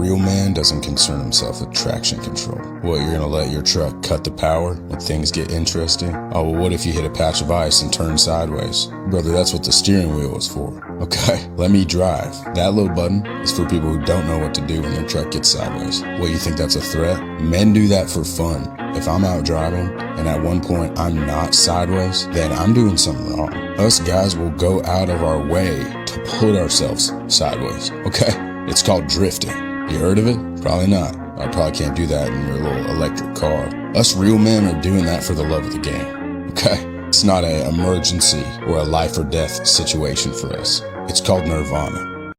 real man doesn't concern himself with traction control. What, you're gonna let your truck cut the power when things get interesting? Oh, well, what if you hit a patch of ice and turn sideways? Brother, that's what the steering wheel is for. Okay, let me drive. That little button is for people who don't know what to do when their truck gets sideways. What, you think that's a threat? Men do that for fun. If I'm out driving and at one point I'm not sideways, then I'm doing something wrong. Us guys will go out of our way to put ourselves sideways, okay? It's called drifting. You heard of it? Probably not. I probably can't do that in your little electric car. Us real men are doing that for the love of the game, okay? It's not an emergency or a life or death situation for us. It's called nirvana.